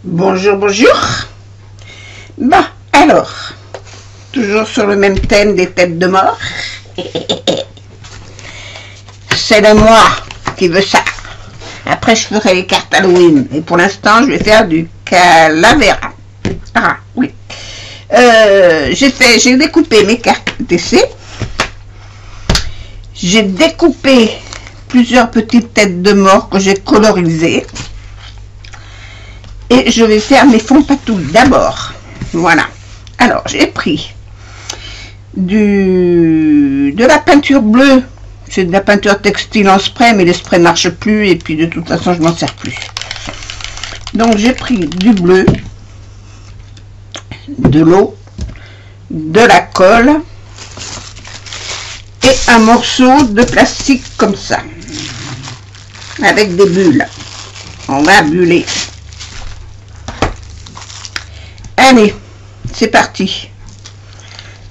Bonjour, bonjour. Bon, alors, toujours sur le même thème des têtes de mort. C'est le moi qui veut ça. Après, je ferai les cartes Halloween. Et pour l'instant, je vais faire du Calavera. Ah, oui. J'ai découpé mes cartes TC. J'ai découpé plusieurs petites têtes de mort que j'ai colorisées. Et je vais faire mes fonds patouilles d'abord. Voilà. Alors, j'ai pris de la peinture bleue. C'est de la peinture textile en spray, mais les sprays ne marchent plus. Et puis, de toute façon, je m'en sers plus. Donc, j'ai pris du bleu, de l'eau, de la colle et un morceau de plastique comme ça. Avec des bulles. On va buller. Allez, c'est parti.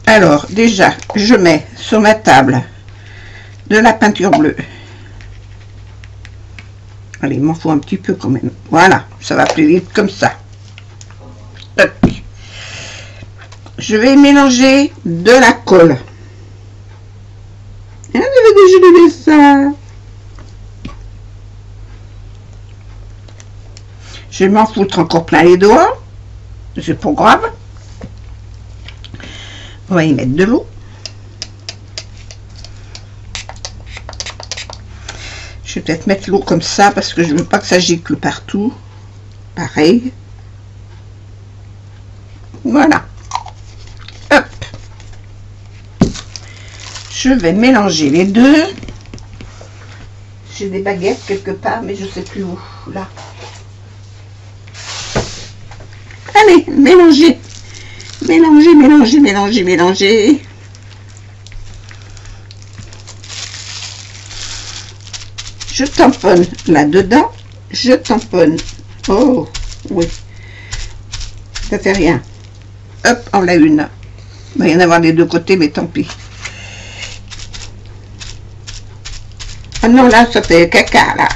Alors, déjà, je mets sur ma table de la peinture bleue. Allez, il m'en faut un petit peu quand même. Voilà, ça va plus vite comme ça. Hop. Je vais mélanger de la colle. Ah, j'avais déjà donné ça. Je vais m'en foutre encore plein les doigts. C'est pas grave. On va y mettre de l'eau. Je vais peut-être mettre l'eau comme ça parce que je veux pas que ça gicle partout. Pareil. Voilà. Hop. Je vais mélanger les deux. J'ai des baguettes quelque part, mais je sais plus où. Là. Allez, mélangez. Mélangez, mélangez, mélangez, mélangez. Je tamponne là-dedans. Je tamponne. Oh, oui. Ça fait rien. Hop, on l'a une. Il va y en avoir des deux côtés, mais tant pis. Ah non, là, ça fait caca, là.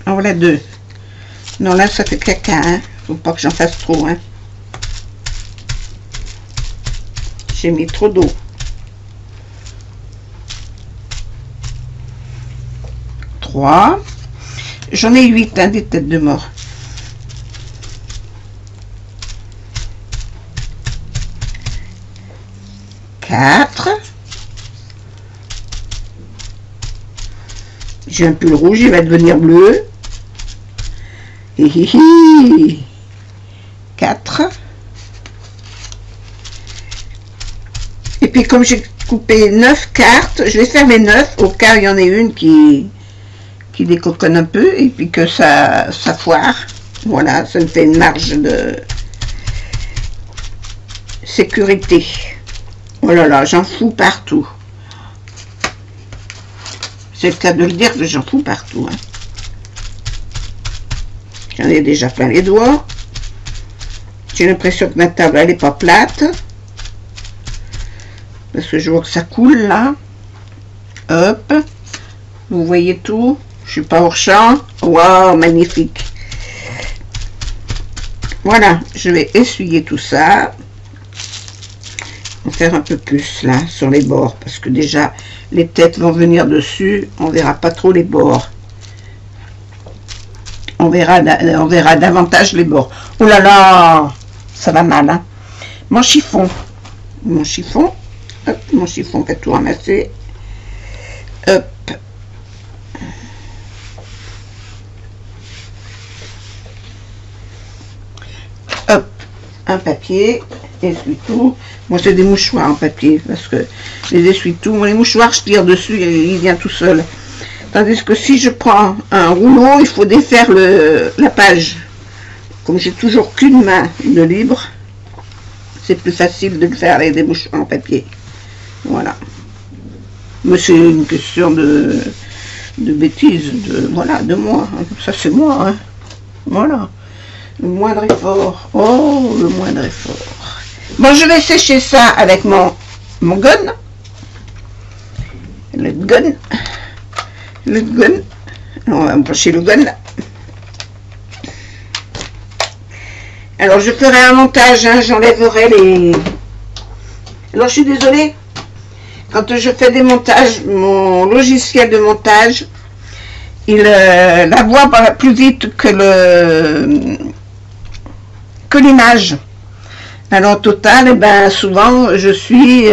En voilà deux. Non, là, ça fait caca, hein. Faut pas que j'en fasse trop, hein. J'ai mis trop d'eau. Trois. J'en ai 8, hein, des têtes de mort. Quatre. J'ai un peu le rouge, il va devenir bleu. 4. Et puis comme j'ai coupé 9 cartes, je vais faire mes 9 au cas où il y en ait une qui décoconne un peu et puis que ça foire. Voilà, ça me fait une marge de sécurité. Oh là là, j'en fous partout. C'est le cas de le dire que j'en fous partout. Hein. J'en ai déjà plein les doigts. J'ai l'impression que ma table, elle n'est pas plate. Parce que je vois que ça coule, là. Hop. Vous voyez tout. Je suis pas hors champ. Waouh, magnifique. Voilà. Je vais essuyer tout ça. On va faire un peu plus, là, sur les bords. Parce que déjà, les têtes vont venir dessus. On verra pas trop les bords. On verra davantage les bords. Oh là là, ça va mal. Hein. Mon chiffon, hop, mon chiffon fait tout ramasser. Hop. Hop, un papier, essuie-tout. Moi, c'est des mouchoirs en papier parce que les essuie-tout. Les mouchoirs, je tire dessus, il vient tout seul. Tandis que si je prends un rouleau, il faut défaire la page. Comme j'ai toujours qu'une main de libre, c'est plus facile de le faire avec des mouchoirs en papier. Voilà. Mais c'est une question de bêtises, de moi. Ça c'est moi. Hein. Voilà. Le moindre effort. Oh, le moindre effort. Bon, je vais sécher ça avec mon gun. Le gun. On va brancher le gun là. Alors, je ferai un montage, hein, j'enlèverai les... Alors, je suis désolée. Quand je fais des montages, mon logiciel de montage, la voix va plus vite que l'image. Alors, au total, eh ben, souvent, je suis...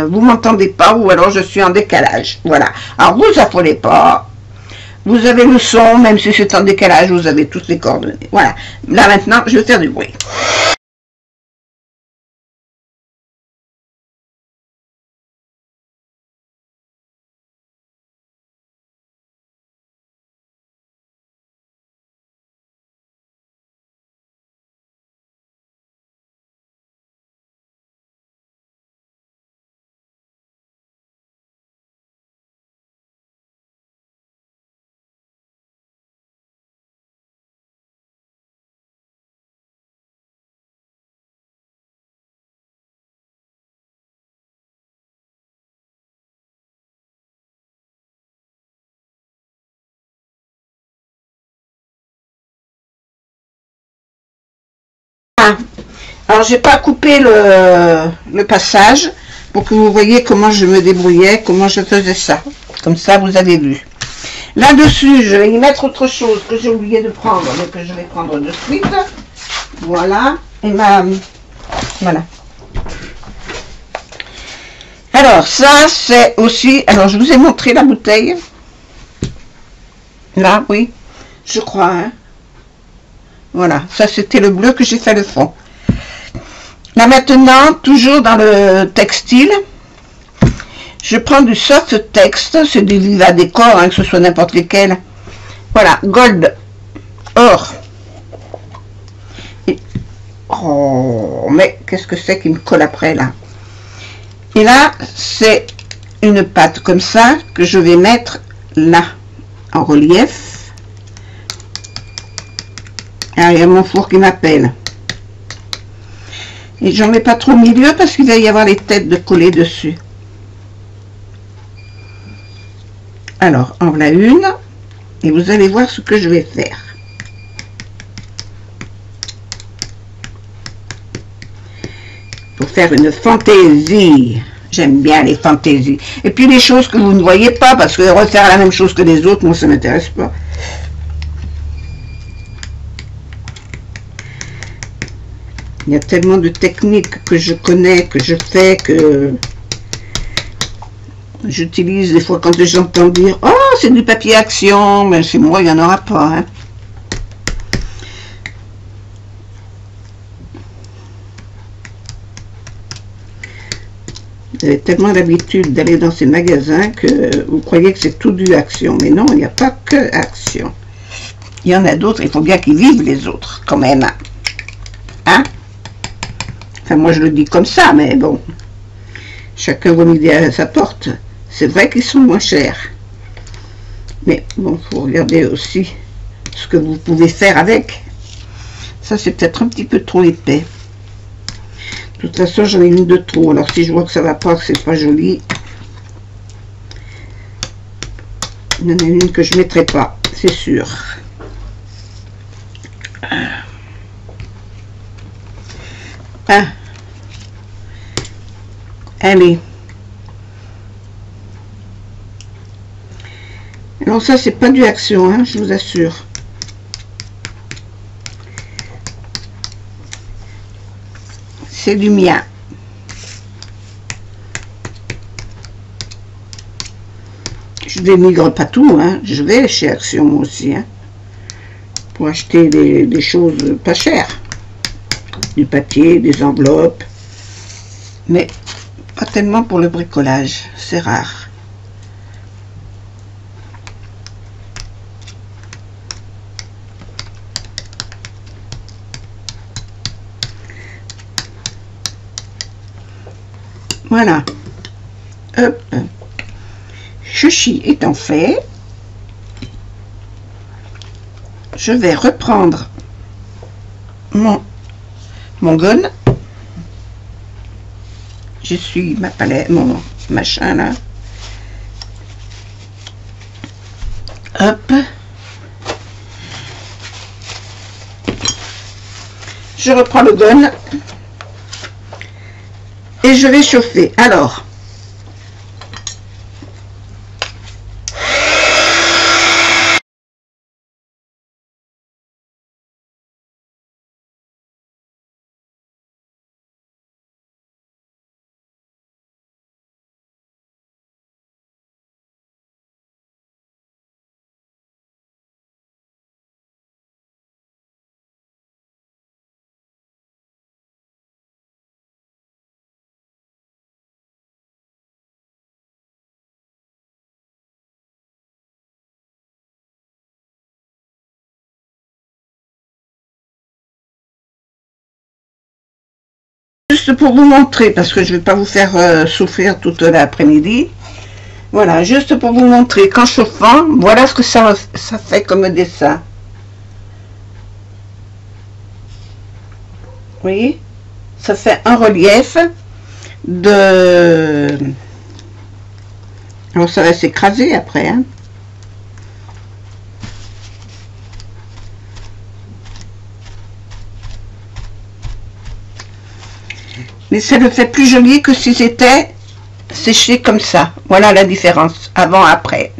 vous m'entendez pas ou alors je suis en décalage. Voilà. Alors, vous affolez pas. Vous avez le son, même si c'est en décalage, vous avez toutes les coordonnées. Voilà. Là, maintenant, je vais faire du bruit. Alors, j'ai pas coupé le passage pour que vous voyez comment je me débrouillais, comment je faisais ça. Comme ça, vous avez vu. Là-dessus, je vais y mettre autre chose que j'ai oublié de prendre, mais que je vais prendre de suite. Voilà. Et voilà. Alors, ça, c'est aussi... Alors, je vous ai montré la bouteille. Là, oui. Je crois, hein. Voilà. Ça, c'était le bleu que j'ai fait le fond. Là maintenant, toujours dans le textile, je prends du soft text, c'est du Viva Décor, hein, que ce soit n'importe lequel. Voilà, gold, or. Et, oh, mais qu'est-ce que c'est qui me colle après là? Et là, c'est une pâte comme ça que je vais mettre là, en relief. Ah, il y a mon four qui m'appelle. Et j'en mets pas trop au milieu parce qu'il va y avoir les têtes de coller dessus. Alors, en voilà une. Et vous allez voir ce que je vais faire. Pour faire une fantaisie. J'aime bien les fantaisies. Et puis les choses que vous ne voyez pas, parce que refaire la même chose que les autres, moi ça m'intéresse pas. Il y a tellement de techniques que je connais, que je fais, que j'utilise des fois quand j'entends dire « Oh, c'est du papier action », mais chez moi, il n'y en aura pas. Hein. Vous avez tellement l'habitude d'aller dans ces magasins que vous croyez que c'est tout du action. Mais non, il n'y a pas que action. Il y en a d'autres, il faut bien qu'ils vivent les autres, quand même. Hein? Enfin, moi, je le dis comme ça, mais bon. Chacun voit midi à sa porte. C'est vrai qu'ils sont moins chers. Mais bon, il faut regarder aussi ce que vous pouvez faire avec. Ça, c'est peut-être un petit peu trop épais. De toute façon, j'en ai une de trop. Alors, si je vois que ça va pas, que c'est pas joli, il y en a une que je ne mettrai pas, c'est sûr. Ah. Allez. Alors ça, c'est pas du action, hein, je vous assure. C'est du mien. Je dénigre pas tout, hein. Je vais chez Action moi aussi, hein, pour acheter des choses pas chères. Du papier, des enveloppes. Mais pas tellement pour le bricolage, c'est rare. Voilà. Hop. Ceci étant fait, je vais reprendre mon gun. Je suis ma palette, mon machin là. Hop. je reprends le gun et je vais chauffer. Alors, juste pour vous montrer, parce que je ne vais pas vous faire souffrir toute l'après-midi. Voilà, juste pour vous montrer qu'en chauffant, voilà ce que ça fait comme dessin. Vous voyez, ça fait un relief de... Alors ça va s'écraser après, hein. Mais ça le fait plus joli que si c'était séché comme ça. Voilà la différence, avant, après.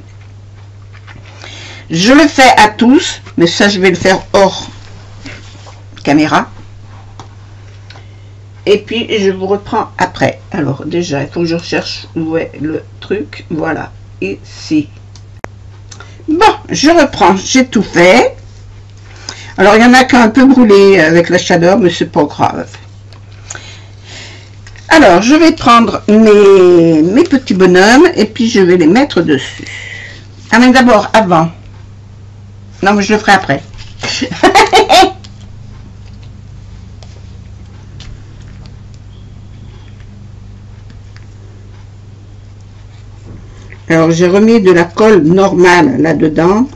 Je le fais à tous, mais ça je vais le faire hors caméra. Et puis je vous reprends après. Alors déjà, il faut que je recherche où est le truc. Voilà, ici. Bon, je reprends, j'ai tout fait. Alors il y en a qui ont un peu brûlé avec la chaleur, mais c'est pas grave. Alors, je vais prendre mes petits bonhommes et puis je vais les mettre dessus. Ah, mais d'abord, avant. Non, mais je le ferai après. Alors, j'ai remis de la colle normale là-dedans.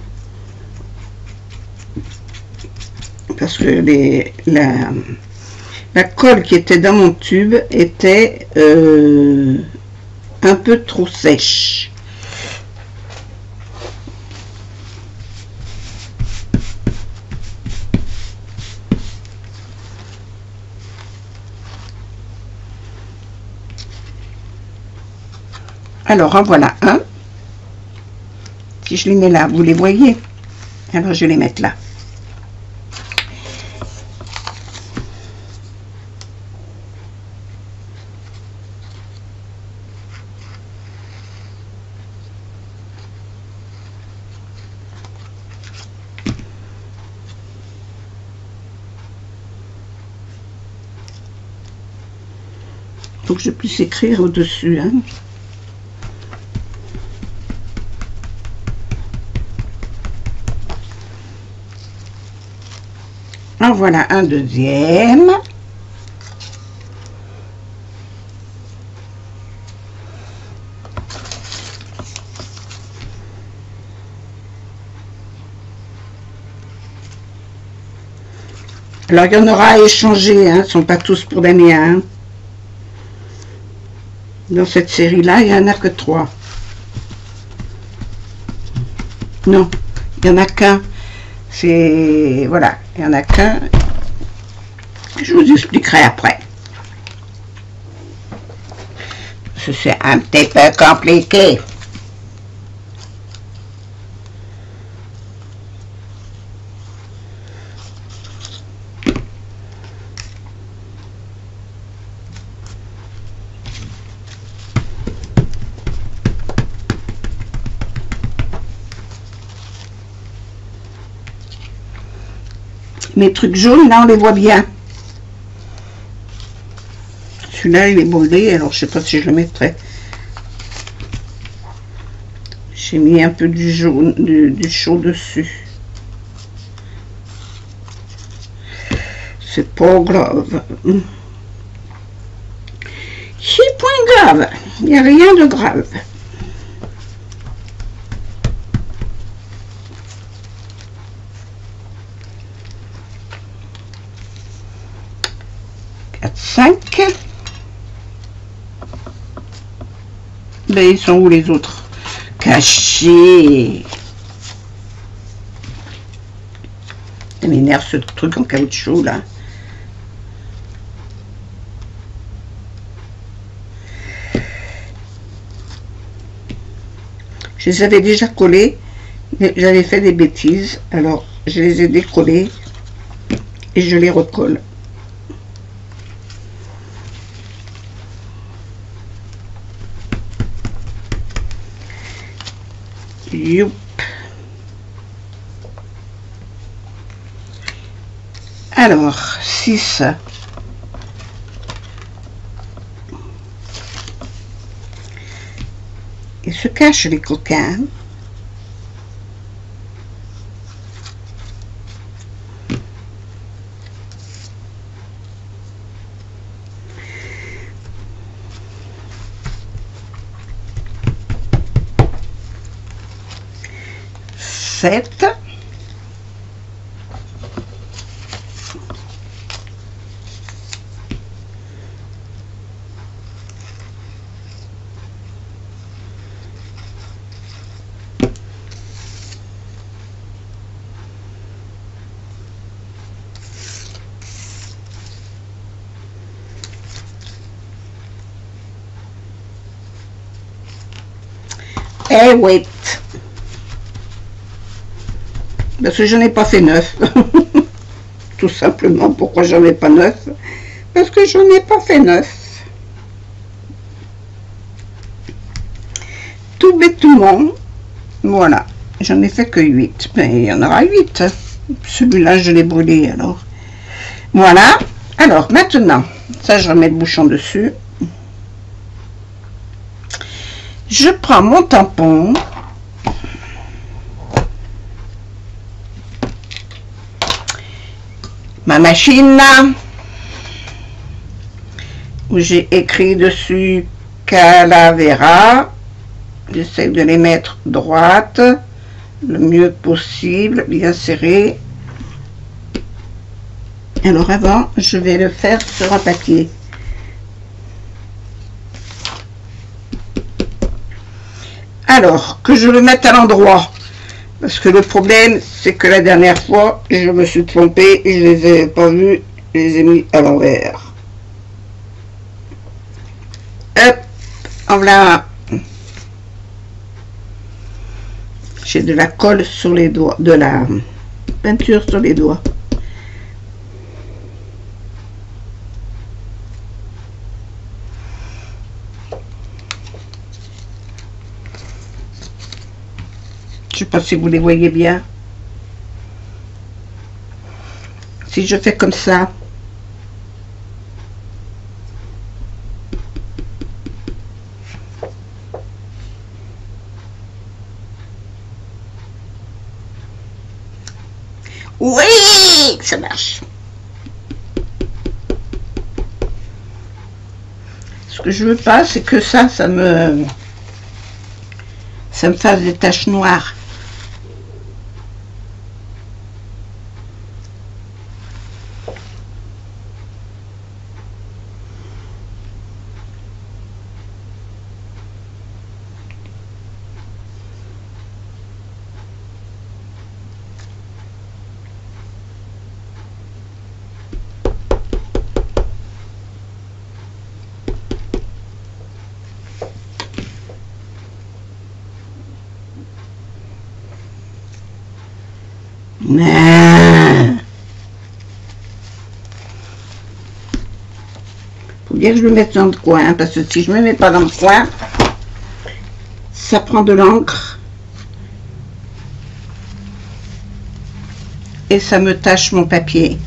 Parce que la colle qui était dans mon tube était un peu trop sèche. Alors en voilà un. Si je les mets là, vous les voyez? Alors je vais les mettre là. Faut que je puisse écrire au-dessus, hein. En voilà un deuxième. Alors il y en aura à échanger, hein, ils ne sont pas tous pour les miens. Hein. Dans cette série-là, il n'y en a que 3. Non, il n'y en a qu'un. C'est... Voilà, il n'y en a qu'un. Je vous expliquerai après. C'est un petit peu compliqué. Mes trucs jaunes, là, on les voit bien. Celui-là, il est brûlé, alors je sais pas si je le mettrai. J'ai mis un peu du jaune, du chaud dessus. C'est pas grave. C'est point grave. Il n'y a rien de grave. Ben, ils sont où les autres? Cachés. Ça m'énerve ce truc en caoutchouc là. Je les avais déjà collés, mais j'avais fait des bêtises. Alors, je les ai décollés et je les recolle. Youp. Alors, 6. Ils se cachent les coquins. Sept. Et wait. Parce que je n'ai pas fait 9. Tout simplement, pourquoi j'en ai pas 9? Parce que je n'ai pas fait 9. Tout bêtement, voilà. J'en ai fait que 8. Mais il y en aura 8. Celui-là, je l'ai brûlé alors. Voilà. Alors, maintenant, ça, je remets le bouchon dessus. Je prends mon tampon. Ma machine où j'ai écrit dessus Calavera. J'essaie de les mettre droites le mieux possible, bien serré. Alors avant, je vais le faire sur un papier. Alors, que je le mette à l'endroit. Parce que le problème, c'est que la dernière fois, je me suis trompée et je les ai pas vus, je les ai mis à l'envers. Hop, en voilà. J'ai de la colle sur les doigts, de la peinture sur les doigts. Je sais pas si vous les voyez bien. Si je fais comme ça, oui, ça marche. Ce que je veux pas, c'est que ça me fasse des taches noires. Faut bien que je le mette dans le coin, parce que si je me mets pas dans le coin, ça prend de l'encre et ça me tache mon papier.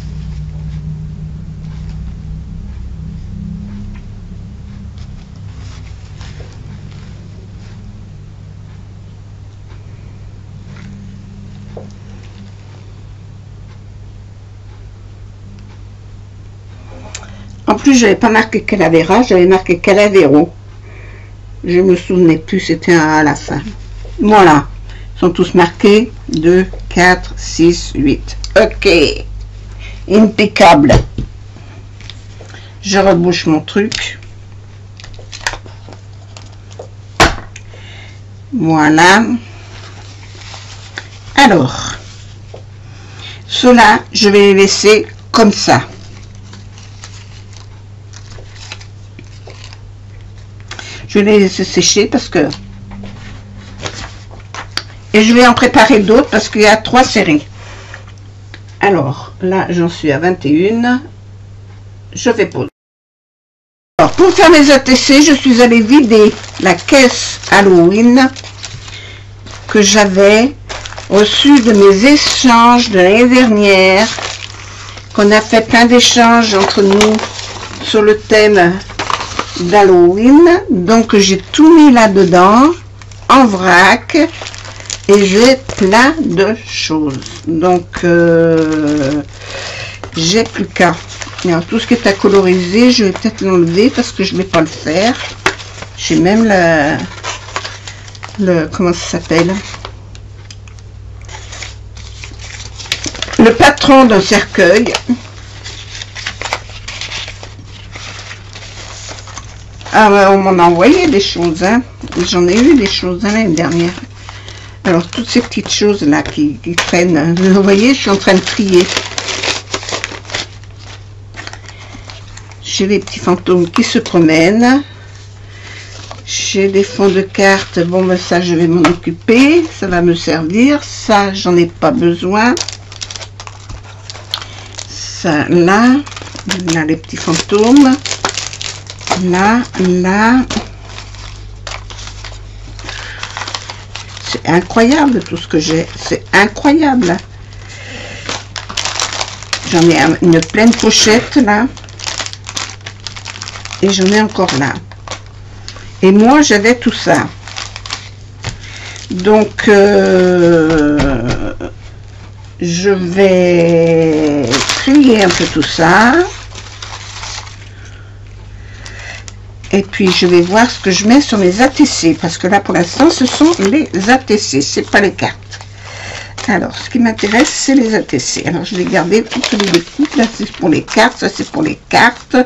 En plus, j'avais pas marqué Calavera, j'avais marqué Calavero. Je me souvenais plus, c'était à la fin. Voilà, ils sont tous marqués. 2, 4, 6, 8. Ok, impeccable. Je rebouche mon truc. Voilà. Alors, ceux-là, je vais les laisser comme ça. Je vais les laisser sécher parce que Et je vais en préparer d'autres parce qu'il y a 3 séries. Alors, là, j'en suis à 21. Je vais poser. Alors, pour faire mes ATC, je suis allée vider la caisse Halloween que j'avais reçue de mes échanges de l'année dernière, qu'on a fait plein d'échanges entre nous sur le thème d'Halloween. Donc, j'ai tout mis là-dedans, en vrac, et j'ai plein de choses. Donc, j'ai plus qu'à. Alors, tout ce qui est à coloriser, je vais peut-être l'enlever parce que je ne vais pas le faire. J'ai même comment ça s'appelle? Le patron d'un cercueil. Ah, ouais, on m'en a envoyé des choses, hein. J'en ai eu des choses l'année dernière. Alors, toutes ces petites choses-là qui traînent, vous voyez, je suis en train de trier. J'ai les petits fantômes qui se promènent. J'ai des fonds de cartes. Bon, ben ça, je vais m'en occuper. Ça va me servir. Ça, j'en ai pas besoin. Ça, là. Là, les petits fantômes. Là, là. C'est incroyable tout ce que j'ai. C'est incroyable. J'en ai une pleine pochette, là. Et j'en ai encore là. Et moi, j'avais tout ça. Donc, je vais trier un peu tout ça. Et puis, je vais voir ce que je mets sur mes ATC. Parce que là, pour l'instant, ce sont les ATC. C'est pas les cartes. Alors, ce qui m'intéresse, c'est les ATC. Alors, je vais garder toutes les découpes. Là, c'est pour les cartes. Ça, c'est pour les cartes.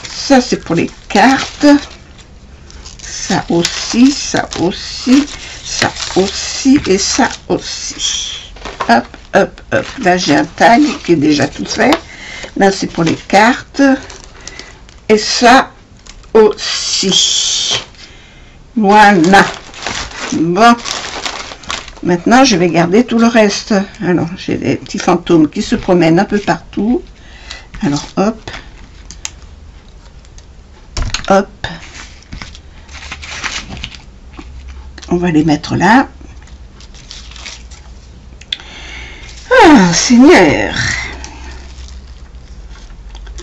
Ça, c'est pour les cartes. Ça aussi, ça aussi, ça aussi et ça aussi. Hop, hop, hop. Là, j'ai un tag qui est déjà tout fait. Là, c'est pour les cartes. Et ça aussi. Voilà. Bon. Maintenant, je vais garder tout le reste. Alors, j'ai des petits fantômes qui se promènent un peu partout. Alors, hop. Hop. On va les mettre là. Ah, Seigneur.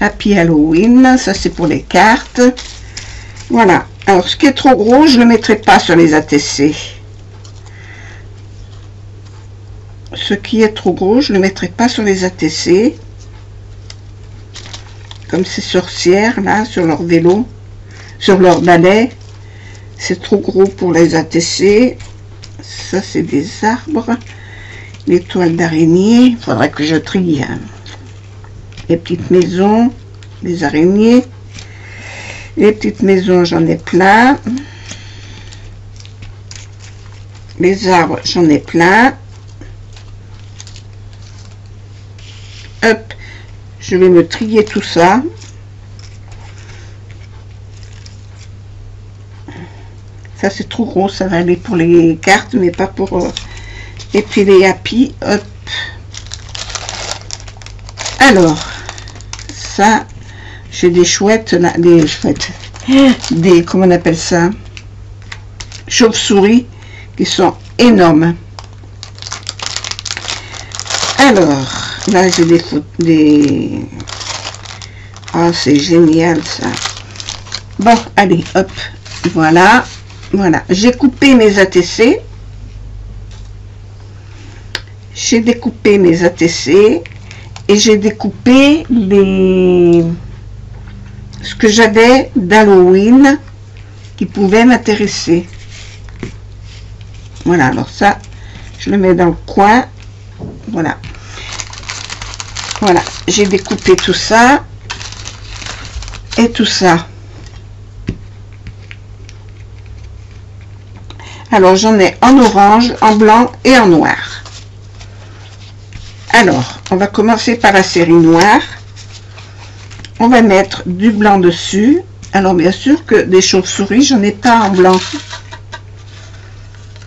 Happy Halloween. Ça, c'est pour les cartes. Voilà. Alors, ce qui est trop gros, je ne le mettrai pas sur les ATC. Ce qui est trop gros, je ne le mettrai pas sur les ATC. Comme ces sorcières, là, sur leur vélo. Sur leur balai. C'est trop gros pour les ATC. Ça, c'est des arbres. Les toiles d'araignée. Il faudrait que je trie. Hein. Les petites maisons. Les araignées. Les petites maisons, j'en ai plein. Les arbres, j'en ai plein. Hop. Je vais me trier tout ça. Ça, c'est trop gros. Ça va aller pour les cartes, mais pas pour... Et puis les happy. Hop. Alors, ça, j'ai des chouettes, là, des chouettes. Des, comment on appelle ça? Chauves-souris, qui sont énormes. Alors, là, j'ai des... Oh, c'est génial, ça. Bon, allez, hop. Voilà. Voilà. J'ai coupé mes ATC. J'ai découpé mes ATC. Et j'ai découpé les... ce que j'avais d'Halloween qui pouvait m'intéresser. Voilà. Alors ça, je le mets dans le coin. Voilà. Voilà, j'ai découpé tout ça et tout ça. Alors, j'en ai en orange, en blanc et en noir. Alors, on va commencer par la série noire. On va mettre du blanc dessus. Alors, bien sûr que des chauves-souris, j'en ai pas en blanc.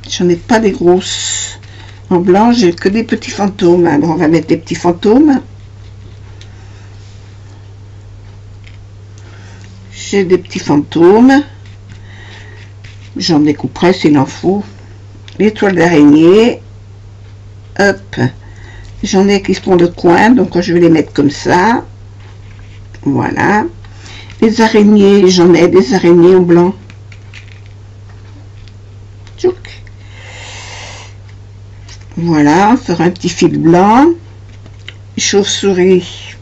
J'en ai pas des grosses. En blanc, j'ai que des petits fantômes. Alors, on va mettre des petits fantômes. J'ai des petits fantômes. J'en découperai s'il en faut. L'étoile d'araignée. Hop. J'en ai qui sont de coin, donc je vais les mettre comme ça. Voilà. Les araignées, j'en ai des araignées en blanc. Tchouk. Voilà, on fera un petit fil blanc. Chauve-souris.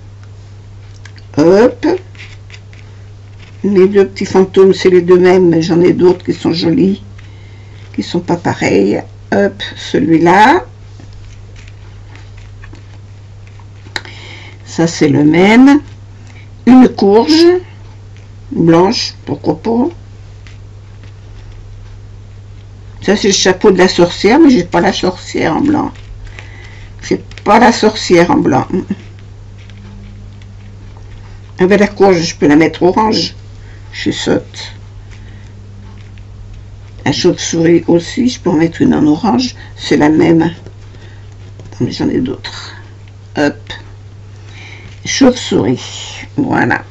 Hop. Les deux petits fantômes, c'est les deux mêmes, mais j'en ai d'autres qui sont jolis, qui sont pas pareils. Hop, celui-là. Ça, c'est le même. Une courge blanche, pourquoi pas. Ça, c'est le chapeau de la sorcière, mais j'ai pas la sorcière en blanc. C'est pas la sorcière en blanc. Ah ben, la courge, je peux la mettre orange. Je saute. La chauve-souris aussi, je peux en mettre une en orange. C'est la même. Attends, mais j'en ai d'autres. Hop. Chauve-souris. Voilà.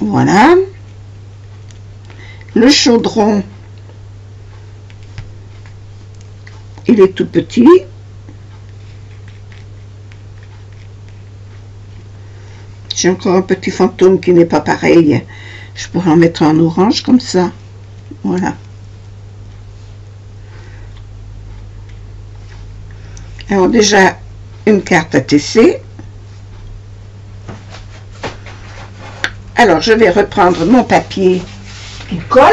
Voilà. Le chaudron. Il est tout petit. J'ai encore un petit fantôme qui n'est pas pareil. Je pourrais en mettre en orange comme ça. Voilà. Alors déjà, une carte à tisser. Alors, je vais reprendre mon papier qui colle.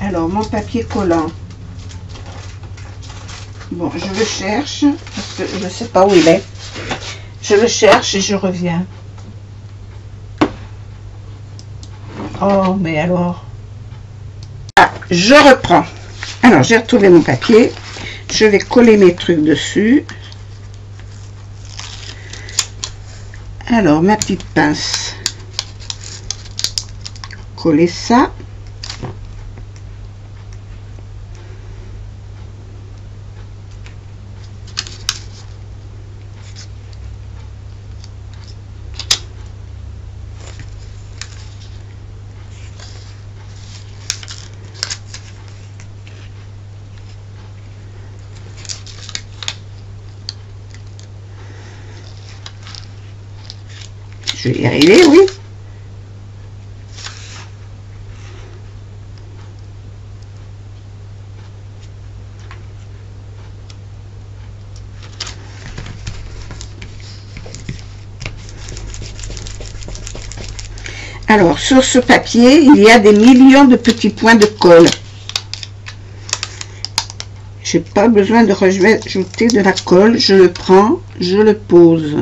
Alors, mon papier collant. Bon, je le cherche, parce que je ne sais pas où il est. Je le cherche et je reviens. Oh, mais alors... Ah, je reprends. Alors, j'ai retrouvé mon papier. Je vais coller mes trucs dessus. Alors, ma petite pince. Coller ça. Je vais y arriver, oui. Alors, sur ce papier, il y a des millions de petits points de colle. J'ai pas besoin de rajouter de la colle. Je le prends, je le pose.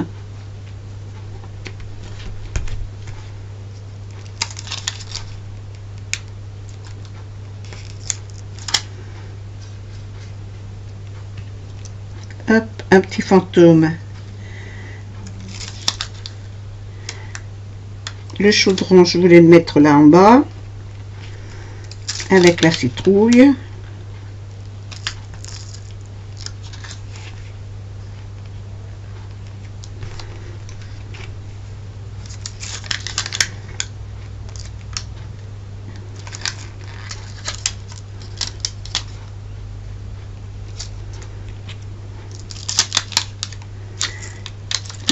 Hop, un petit fantôme. Le chaudron, je voulais le mettre là en bas. Avec la citrouille.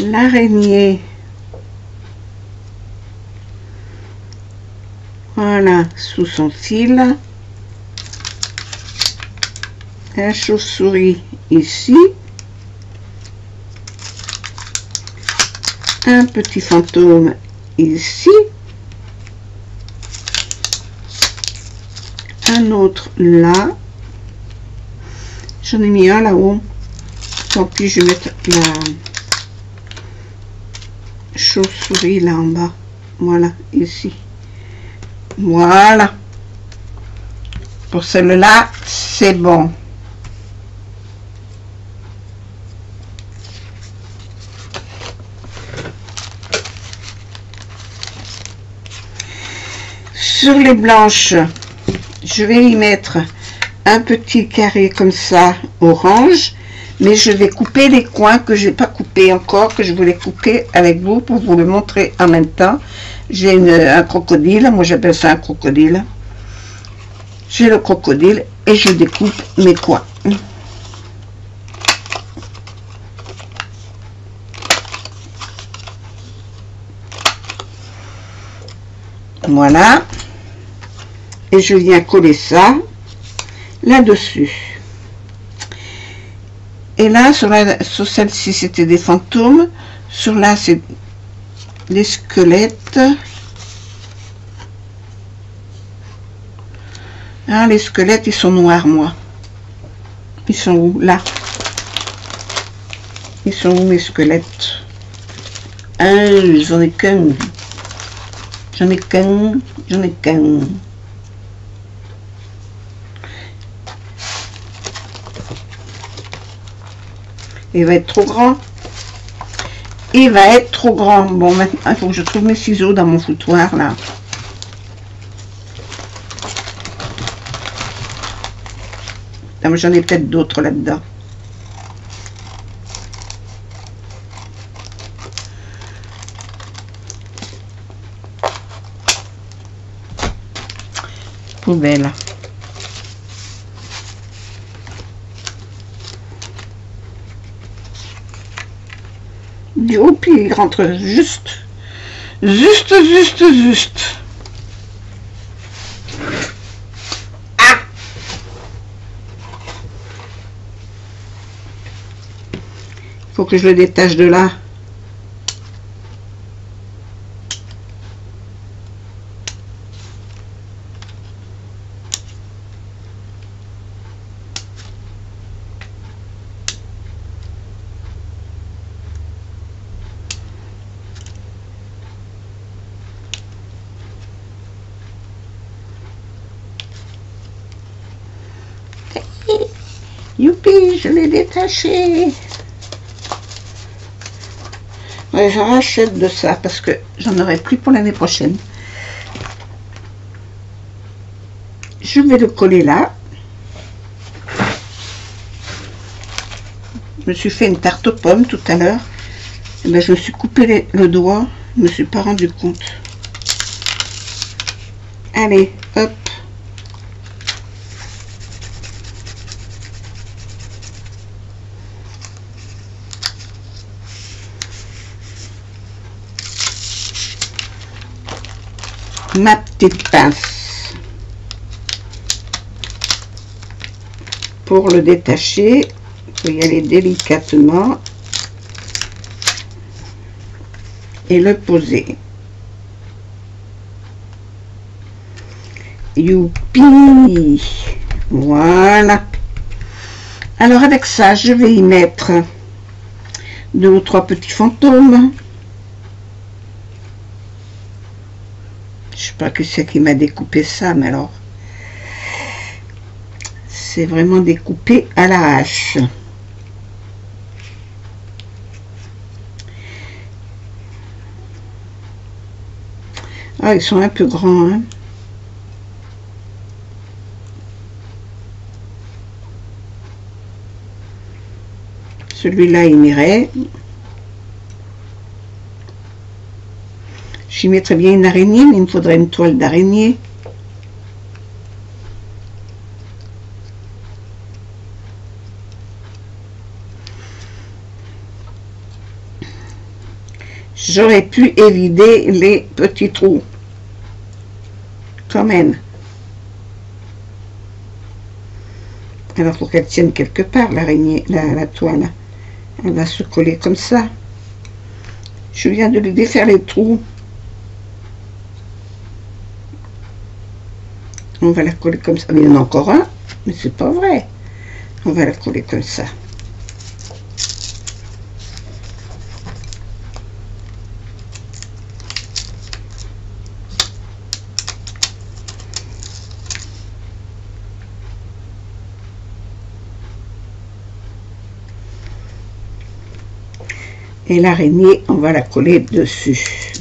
L'araignée, voilà, sous son fil. La chauve-souris ici. Un petit fantôme ici. Un autre là. J'en ai mis un là-haut. Tant pis, je vais mettre la chauve-souris là en bas. Voilà, ici. Voilà. Pour celle-là, c'est bon. Sur les blanches, je vais y mettre un petit carré comme ça, orange, mais je vais couper les coins que je n'ai pas coupé encore, que je voulais couper avec vous pour vous le montrer en même temps. J'ai un crocodile, moi j'appelle ça un crocodile. J'ai le crocodile et je découpe mes coins. Voilà. Et je viens coller ça là-dessus. Et là, sur celle-ci, c'était des fantômes. Sur là, c'est les squelettes. Ah, les squelettes, ils sont noirs, moi. Ils sont où? Là. Ils sont où, mes squelettes? Ah, j'en ai qu'un. J'en ai qu'un. J'en ai qu'un. Il va être trop grand. Il va être trop grand. Bon, maintenant, il faut que je trouve mes ciseaux dans mon foutoir, là. J'en ai peut-être d'autres là-dedans. Poubelle. Oh, puis il rentre juste. Ah! Faut que je le détache de là. Youpi, je l'ai détaché. Ouais, je rachète de ça parce que j'en aurai plus pour l'année prochaine. Je vais le coller là. Je me suis fait une tarte aux pommes tout à l'heure. Je me suis coupé le doigt. Je ne me suis pas rendu compte. Allez, hop. Ma petite pince pour le détacher. Il faut y aller délicatement et le poser. Youpi! Voilà. Alors avec ça, je vais y mettre 2 ou 3 petits fantômes. Je sais pas qui c'est qui m'a découpé ça, mais alors c'est vraiment découpé à la hache. Ah, ils sont un peu grands, hein. Celui-là, il m'irait. J'y mettrais bien une araignée, mais il me faudrait une toile d'araignée. J'aurais pu éviter les petits trous. Quand même. Alors, pour qu'elle tienne quelque part, l'araignée, la toile. Elle va se coller comme ça. Je viens de lui défaire les trous. On va la coller comme ça. Mais il y en a encore un, mais c'est pas vrai. On va la coller comme ça. Et l'araignée, on va la coller dessus.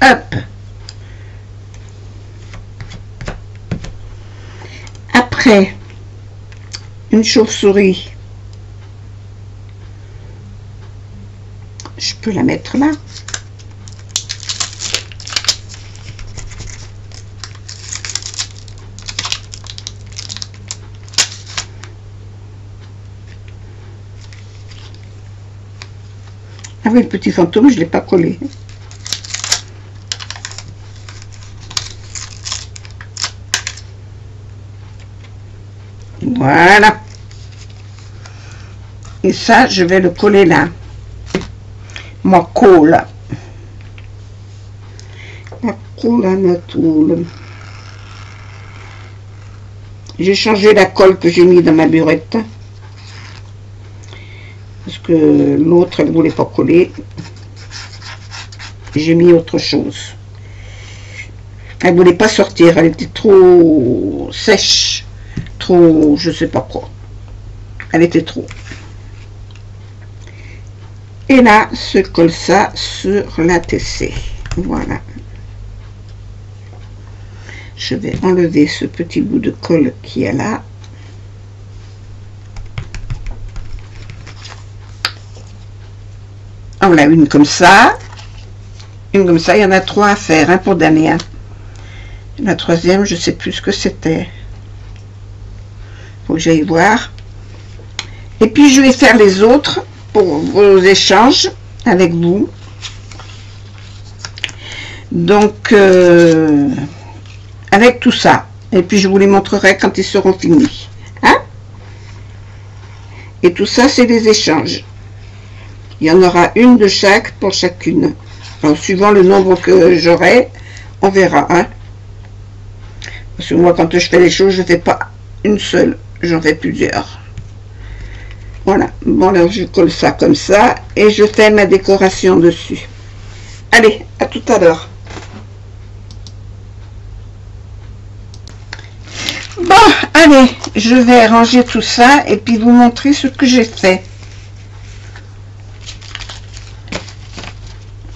Hop. Après, une chauve-souris. Je peux la mettre là. Ah oui, le petit fantôme, je ne l'ai pas collé. Voilà. Et ça, je vais le coller là. Ma colle. La colle à ma toile. J'ai changé la colle que j'ai mis dans ma burette. Parce que l'autre, elle ne voulait pas coller. J'ai mis autre chose. Elle ne voulait pas sortir. Elle était trop sèche. Trop, je sais pas quoi. Elle était trop. Et là, se colle ça sur la TC. Voilà. Je vais enlever ce petit bout de colle qui est là. Voilà, une comme ça. Une comme ça. Il y en a 3 à faire, hein, pour Damien. La troisième, je sais plus ce que c'était. Faut que j'aille voir. Et puis, je vais faire les autres pour vos échanges avec vous. Donc, avec tout ça. Et puis, je vous les montrerai quand ils seront finis. Hein? Et tout ça, c'est des échanges. Il y en aura une de chaque pour chacune. Alors, suivant le nombre que j'aurai, on verra. Hein? Parce que moi, quand je fais les choses, je ne fais pas une seule. J'en fais plusieurs. Voilà. Bon, alors, je colle ça comme ça. Et je fais ma décoration dessus. Allez, à tout à l'heure. Bon, allez, je vais ranger tout ça et puis vous montrer ce que j'ai fait.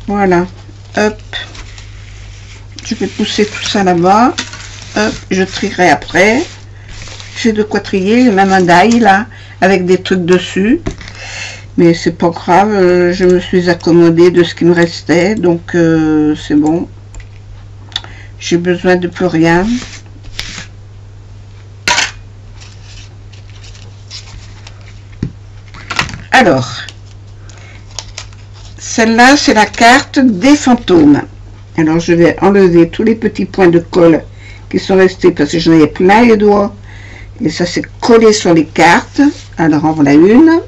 Voilà, hop, je vais pousser tout ça là-bas, hop, je trierai après. J'ai de quoi trier, j'ai même un die là, avec des trucs dessus. Mais c'est pas grave, je me suis accommodée de ce qui me restait, donc c'est bon. J'ai besoin de plus rien. Alors, celle-là, c'est la carte des fantômes. Alors, je vais enlever tous les petits points de colle qui sont restés parce que j'en ai plein les doigts. Et ça, c'est collé sur les cartes. Alors, en voilà une.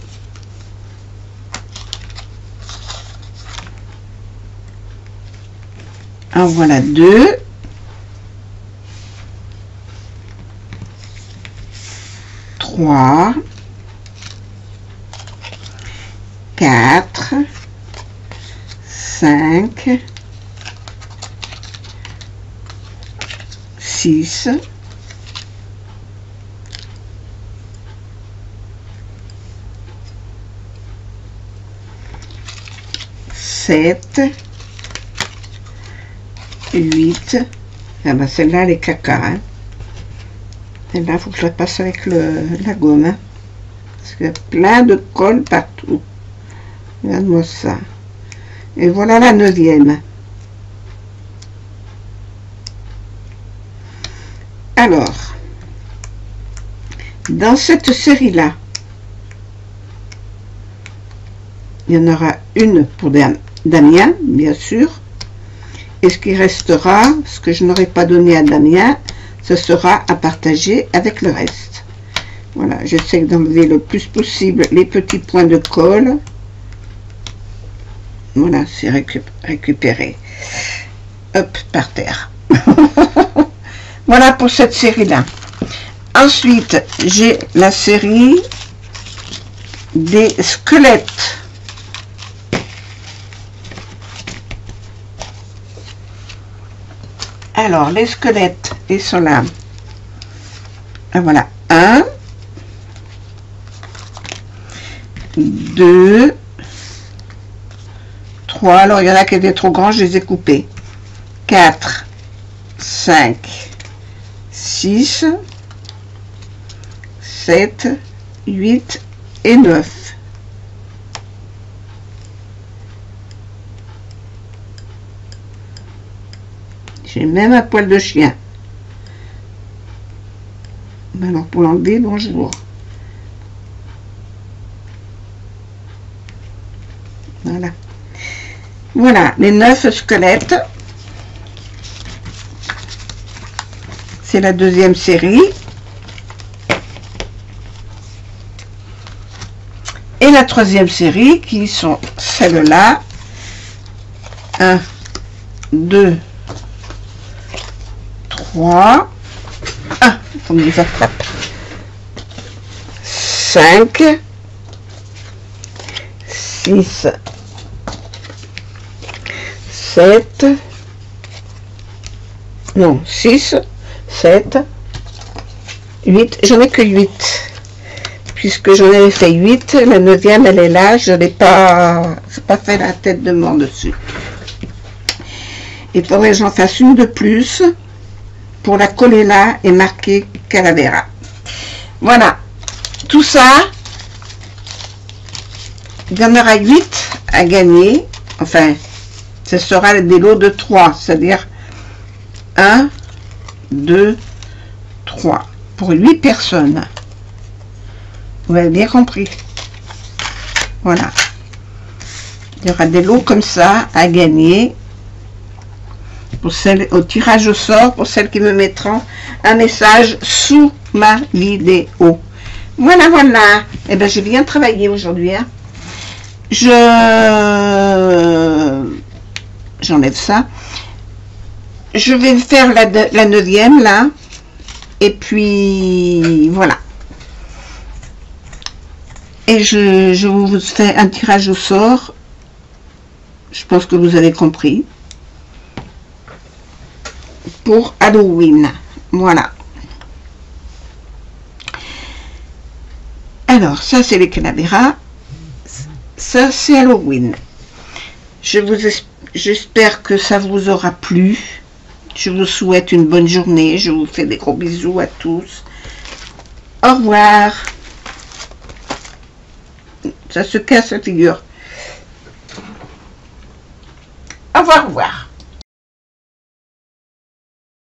En voilà deux. Trois. 4, 5, 6, 7, 8. Ah ben celle-là, elle est caca. Hein. Celle-là, il faut que je la passe avec la gomme. Hein. Parce qu'il y a plein de colle partout. Regarde-moi ça. Et voilà la 9e. Alors, dans cette série-là, il y en aura une pour Damien, bien sûr. Et ce qui restera, ce que je n'aurai pas donné à Damien, ce sera à partager avec le reste. Voilà, j'essaie d'enlever le plus possible les petits points de colle. Voilà, c'est récupéré. Hop, par terre. Voilà pour cette série-là. Ensuite, j'ai la série des squelettes. Alors, les squelettes, ils sont là. Et voilà, 1, 2, 3. Alors, il y en a qui étaient trop grands, je les ai coupés. 4, 5, 6, 7, 8 et 9. J'ai même un poil de chien. Alors pour l'enlever, bonjour. Voilà. Voilà les 9 squelettes. C'est la deuxième série. Et la troisième série qui sont celles-là. 1, 2, 3. Ah, il faut que ça tape. 5, 6, 7, non, 6, 7, 8, j'en ai que 8, puisque j'en avais fait 8, la 9e elle est là, je n'ai pas fait la tête de mort dessus. Il faudrait que j'en fasse une de plus, pour la coller là et marquer Calavera. Voilà, tout ça, il y en aura 8 à gagner, enfin, ce sera des lots de 3, c'est-à-dire 1, 2, 3, pour 8 personnes. Vous avez bien compris. Voilà. Il y aura des lots comme ça à gagner. Pour celles, au tirage au sort, pour celles qui me mettront un message sous ma vidéo. Voilà, voilà. Et bien, j'ai bien travaillé aujourd'hui. Hein. J'enlève ça. Je vais faire la 9e, là. Et puis, voilà. Et je vous fais un tirage au sort. Je pense que vous avez compris. Pour Halloween. Voilà. Alors, ça, c'est les Calavera. Ça, c'est Halloween. J'espère que ça vous aura plu. Je vous souhaite une bonne journée. Je vous fais des gros bisous à tous. Au revoir. Ça se casse la figure. Au revoir, au revoir.